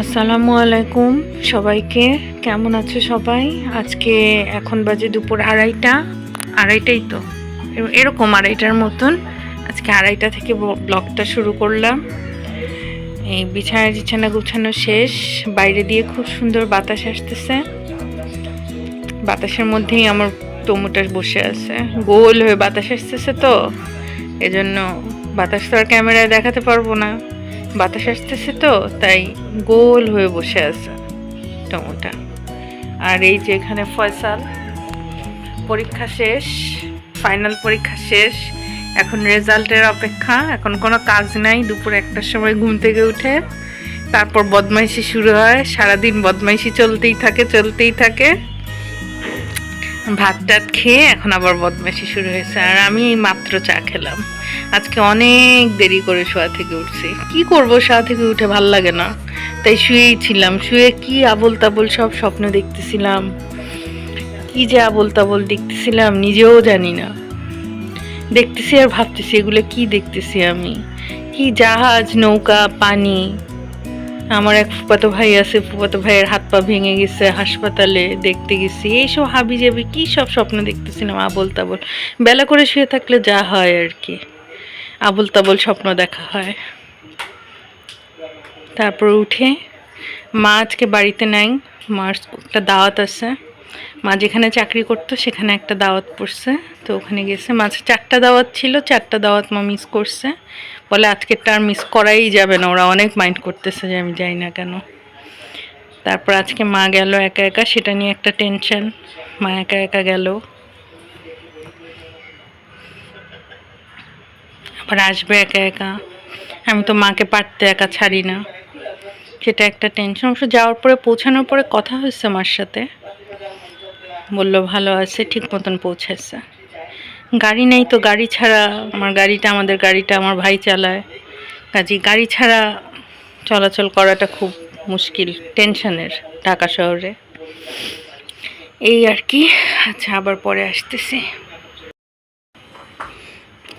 আসসালামু আলাইকুম সবাইকে। কেমন আছো সবাই? আজকে এখন বাজে দুপুর আড়াইটাই তো, এরকম আড়াইটার মতন। আজকে আড়াইটা থেকে ব্লগটা শুরু করলাম। এই বিছানা গুছানো শেষ। বাইরে দিয়ে খুব সুন্দর বাতাস আসতেছে। বাতাসের মধ্যেই আমার টমেটো বসে আছে, গোল হয়ে বাতাস আসতেছে তো এজন্য। বাতাস তো আর ক্যামেরায় দেখাতে পারবো না, বাতাস আসতেছে তো তাই গোল হয়ে বসে আছে টমেটো। আর এই যে এখানে ফয়সাল, পরীক্ষা শেষ, ফাইনাল পরীক্ষা শেষ, এখন রেজাল্টের অপেক্ষা। এখন কোনো কাজ নাই। দুপুর 1টার সময় ঘুম থেকে উঠে তারপর বদমাইশি শুরু হয়। সারাদিন বদমাইশি চলতেই থাকে। ভাত টাত খেয়ে এখন আবার বদমাইশি শুরু হয়েছে। আর আমি মাত্র চা খেলাম। আজকে অনেক দেরি করে শোয়া থেকে উঠছি। কি করব, শোয়া থেকে উঠে ভাল লাগে না, তাই শুয়েই ছিলাম। শুয়ে কি আবোল তাবোল সব স্বপ্ন দেখতেছিলাম। কি যে আবোল তাবোল দেখতেছিলাম নিজেও জানি না। দেখতেছি আর ভাবতেছি এগুলো কি দেখতেছি আমি। কি জাহাজ, নৌকা, পানি। আমার এক ফুফাতো ভাই আছে, ফুফাতো ভাইয়ের হাত পা ভেঙে গেছে, হাসপাতালে দেখতে গেছি। এইসব হাবি যাবি কি সব স্বপ্ন দেখতেছিলাম আবোল তাবোল। বেলা করে শুয়ে থাকলে যা হয় আর কি, আবোল তাবোল স্বপ্ন দেখা হয়। তারপর উঠে মা আজকে বাড়িতে নাই, মার একটা দাওয়াত আছে। মা যেখানে চাকরি করতো সেখানে একটা দাওয়াত পড়ছে, তো ওখানে গেছে। মাঝে 4টা দাওয়াত ছিল, 4টা দাওয়াত মা মিস করছে। বলে আজকেরটা আর মিস করাই যাবে না, ওরা অনেক মাইন্ড করতেছে যে আমি যাই না কেন। তারপর আজকে মা গেল একা একা, সেটা নিয়ে একটা টেনশন। মা একা একা গেল, আবার আসবে একা একা। আমি তো মাকে পারতে একা ছাড়ি না, সেটা একটা টেনশন। অবশ্য যাওয়ার পরে, পৌঁছানোর পরে কথা হয়েছে মার সাথে, বললো ভালো আছে, ঠিক মতন পৌঁছেছে। গাড়ি নেই তো, গাড়ি ছাড়া, আমাদের গাড়িটা আমার ভাই চালায়, কাজে গাড়ি ছাড়া চলাচল করাটা খুব মুশকিল, টেনশনের ঢাকা শহরে। এই আর কি। আচ্ছা, আবার পরে আসতেছি।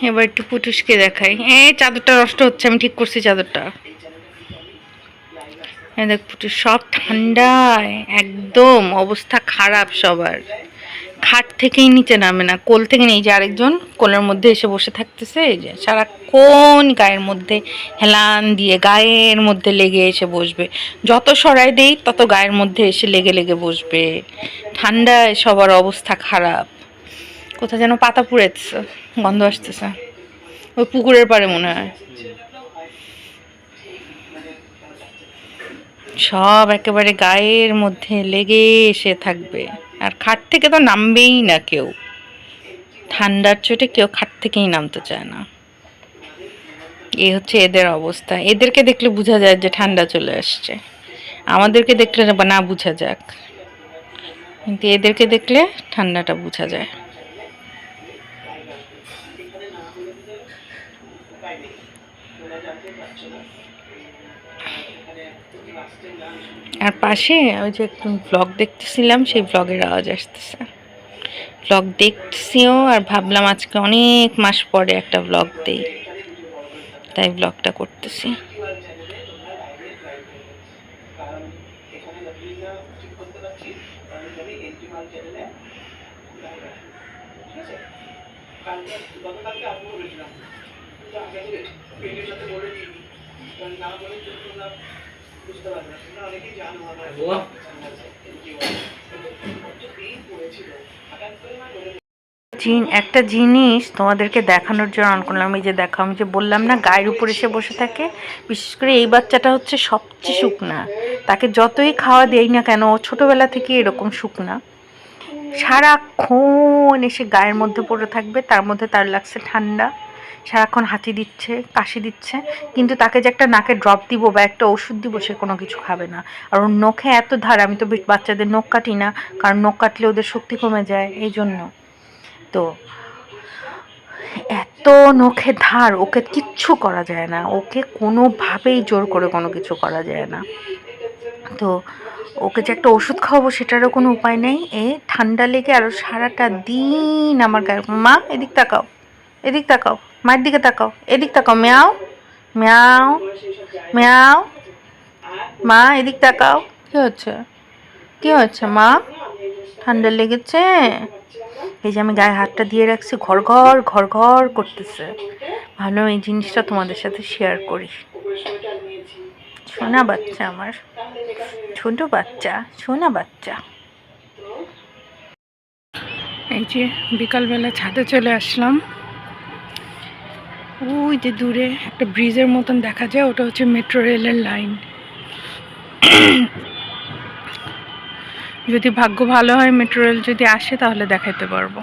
এবার একটু পুটুসকে দেখাই। চাদরটা নষ্ট হচ্ছে, আমি ঠিক করছি চাদরটা। দেখ পুটুস, সব ঠান্ডায় একদম অবস্থা খারাপ সবার। খাট থেকেই নিচে নামে না, কোল থেকে নেই। যে আরেকজন কোলের মধ্যে এসে বসে থাকতেছে, এই যে সারাক্ষণ গায়ের মধ্যে হেলান দিয়ে গায়ের মধ্যে লেগে এসে বসবে। যত সরাই দেই তত গায়ের মধ্যে এসে লেগে লেগে বসবে। ঠান্ডায় সবার অবস্থা খারাপ। কোথাও যেন পাতা পুড়েছে, গন্ধ আসতেছে। ওই পুকুরের পাড়ে মনে হয়। সব একেবারে গায়ের মধ্যে লেগে এসে থাকবে। আর খাট থেকে তো নামবেই না কেউ, ঠান্ডার চোটে কেউ খাট থেকেই নামতে চায় না। এই হচ্ছে এদের অবস্থা। এদেরকে দেখলে বোঝা যায় যে ঠান্ডা চলে আসছে, আমাদেরকে দেখলে না বোঝা যাক, কিন্তু এদেরকে দেখলে ঠান্ডাটা বোঝা যায়। আর পাশে ওই যে একটু ব্লগ দেখতেছিলাম, সেই ব্লগের আওয়াজ আসতেছে। ব্লগ দেখছিও, আর ভাবলাম আজকে অনেক মাস পরে একটা ব্লগ দেই, তাই ব্লগটা করতেছি। একটা জিনিস তোমাদেরকে দেখানোর জন্য অন করলাম। এই যে দেখো, আমি যে বললাম না গায়ের উপর এসে বসে থাকে, বিশেষ করে এই বাচ্চাটা হচ্ছে সবচেয়ে শুকনা। তাকে যতই খাওয়া দেই না কেন, ছোটোবেলা থেকে এরকম শুকনা। সারাক্ষণ এসে গায়ের মধ্যে পড়ে থাকবে, তার মধ্যে তার লাগছে ঠান্ডা, সারাক্ষণ হাঁচি দিচ্ছে, কাশি দিচ্ছে, কিন্তু তাকে যে একটা নাকে ড্রপ দিব বা একটা ওষুধ দিব সে কোনো কিছু খাবে না। আর ওর নখে এত ধার, আমি তো বাচ্চাদের নখ কাটি না, কারণ নখ কাটলে ওদের শক্তি কমে যায়, এই জন্য। তো এত নখে ধার, ওকে কিচ্ছু করা যায় না, ওকে কোনোভাবেই জোর করে কোনো কিছু করা যায় না। তো ওকে যে একটা ওষুধ খাওয়াবো সেটারও কোনো উপায় নেই। ঠান্ডা লেগে আরও সারাটা দিন আমার গায়ে। মা এদিক তাকাও, এদিক তাকাও, মায়ের দিকে তাকাও, এদিক তাকাও, ম্যাও ম্যাও ম্যাও। মা এদিক তাকাও, কি হচ্ছে? কি হচ্ছে মা? ঠান্ডা লেগেছে? এই যে আমি গায়ে হাতটা দিয়ে রাখছি, ঘর ঘর ঘর ঘর করতেছে। ভালো এই জিনিসটা তোমাদের সাথে শেয়ার করি। সোনা বাচ্চা আমার, ছোট বাচ্চা, সোনা বাচ্চা। এই যে বিকালবেলা ছাদে চলে আসলাম। ওই যে দূরে একটা ব্রিজের মতন দেখা যায়, ওটা হচ্ছে মেট্রো রেলের লাইন। যদি ভাগ্য ভালো হয় মেট্রো রেল যদি আসে তাহলে দেখাতে পারবো।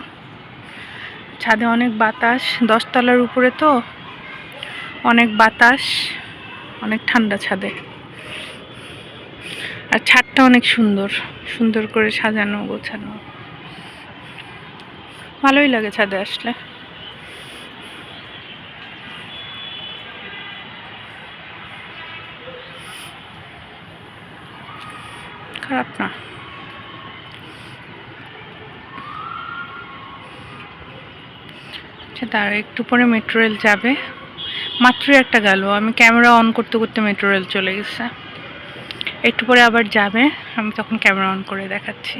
ছাদে অনেক বাতাস, 10 তলার উপরে তো অনেক বাতাস, অনেক ঠান্ডা ছাদে। আর ছাদটা অনেক সুন্দর, সুন্দর করে সাজানো গোছানো, ভালোই লাগে ছাদে আসলে। খারাপ না। তার একটু পরে মেট্রো রেল যাবে, মাত্র একটা গেল, আমি ক্যামেরা অন করতে করতে মেট্রো রেল চলে গেছে। একটু পরে আবার যাবে, আমি তখন ক্যামেরা অন করে দেখাচ্ছি।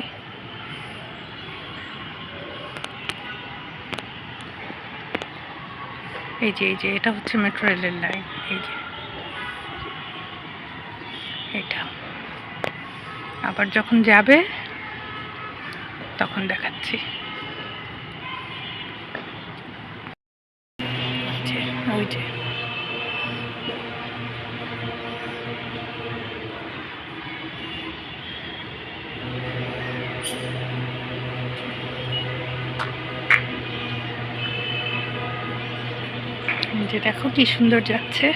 এই যে এটা হচ্ছে মেট্রো রেলের লাইন, এই যে এটা। আবার যখন যাবে তখন দেখাচ্ছি। ওই যে দেখো কি সুন্দর যাচ্ছে।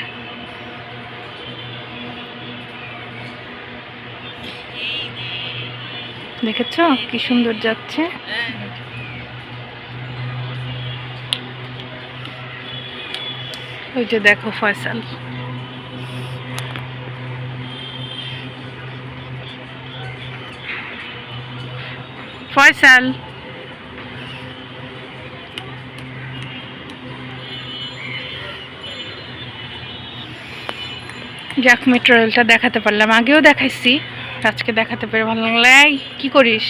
দেখেছো কি সুন্দর যাচ্ছে। ওই যে দেখো ফয়সাল, ফয়সাল। যাক মেট্রো রেলটা দেখাতে পারলাম, আগেও দেখাইছি, আজকে দেখাতে পেরে ভালো লাগলো। এই কি করিস?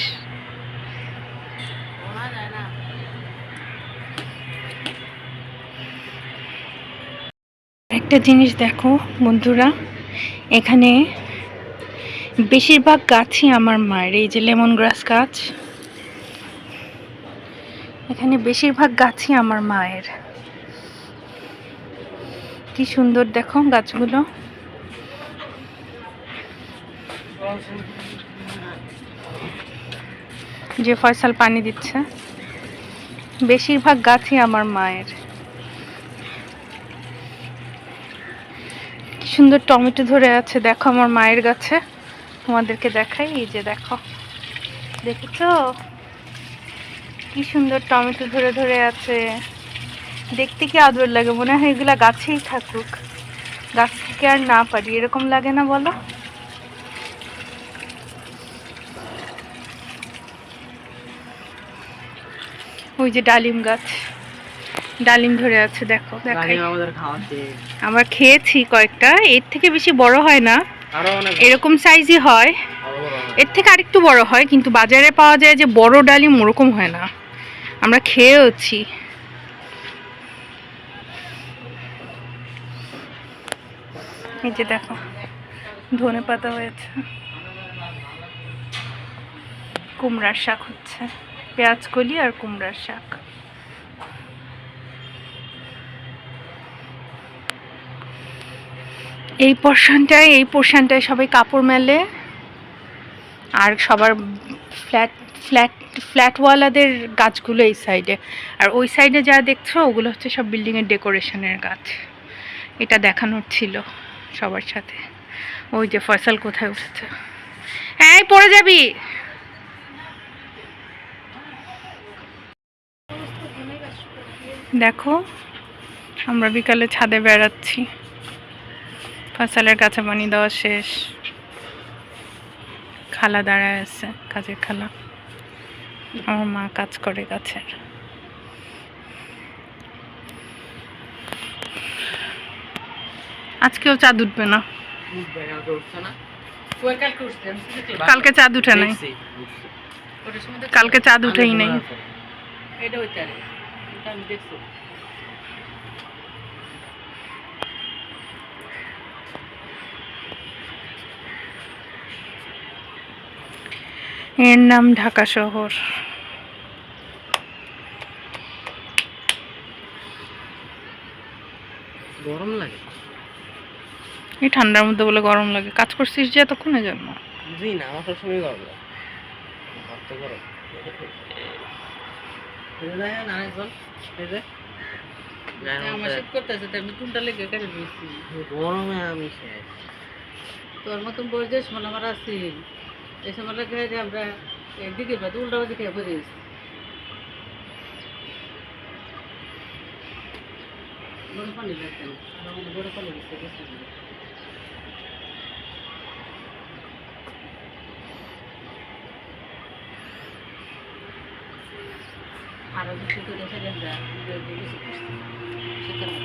একটা জিনিস দেখো বন্ধুরা, এখানে বেশিরভাগ গাছই আমার মায়ের। এই যে লেমন গ্রাস গাছ, এখানে বেশিরভাগ গাছই আমার মায়ের। কি সুন্দর দেখো গাছগুলো। যে ফয়সাল পানি দিচ্ছে, বেশিরভাগ গাছই আমার মায়ের। কি সুন্দর টমেটো ধরে আছে দেখো আমার মায়ের গাছে, তোমাদেরকে দেখাই। এই যে দেখো, দেখেছো কি সুন্দর টমেটো ধরে ধরে আছে, দেখতে কি আদর লাগে, মনে হয় এগুলা গাছেই থাকুক, গাছ থেকে আর না পারি, এরকম লাগে না বলো? ওই যে ডালিম গাছ, ডালিম ধরে আছে দেখো, দেখাই। আমরা খেয়েছি কয়েকটা, এর থেকে বেশি বড় হয় না, এরকম সাইজই হয়, এর থেকে আরেকটু বড় হয়, কিন্তু বাজারে পাওয়া যায় যে বড় ডালিম ওরকম হয় না, আমরা খেয়েওছি। এই যে দেখো ধনে পাতা হয়েছে, কুমড়ার শাক হচ্ছে, পেঁয়াজ কলি আর কুমড়ার শাক। এই পোর্শনটায় সবাই কাপড় মেলে, আর সবার ফ্ল্যাটওয়ালাদের গাছগুলো এই সাইডে, আর ওই সাইডে যা দেখছো ওগুলো হচ্ছে সব বিল্ডিংয়ের ডেকোরেশনের গাছ। এটা দেখানোর ছিল সবার সাথে। ওই যে ফয়সাল কোথায় উঠেছে, হ্যাঁ পড়ে যাবি। দেখো আমরা বিকালে ছাদে বেড়াচ্ছি, ফয়সালের কাছে পানি দেওয়া শেষ, খালা দাঁড়ায় আছে, কাজের খালা, আমার মা কাজ করে গাছের। আজকেও চাঁদ উঠবে না, কালকে চাঁদ উঠে নাই, কালকে চাঁদ উঠেই নাই। এটা হইতে পারে, এটা আমি দেখছি। এর নাম ঢাকা শহর। গরম লাগে, এই ঠান্ডার মধ্যে বলে গরম লাগে। কাজ করছিস যে এতক্ষণে জন্য? জি না, আমার সবসময় গরম লাগে, অত গরম। দেখেন আরেকজন, এই যে আমার শীত করতেছে, তাই আমি টুনটা লেগে কেটে দিয়েছি। গরমে আমি শেষ। তোর মতন বয়স মনে আমার আছি, এই সময় লাগে আমরা এদিকে বাদ উল্টা বাদি খেয়ে পড়েছি। গরম পানি লাগতেন, গরম পানি দিচ্ছে। আরো কিছু করে সেখানে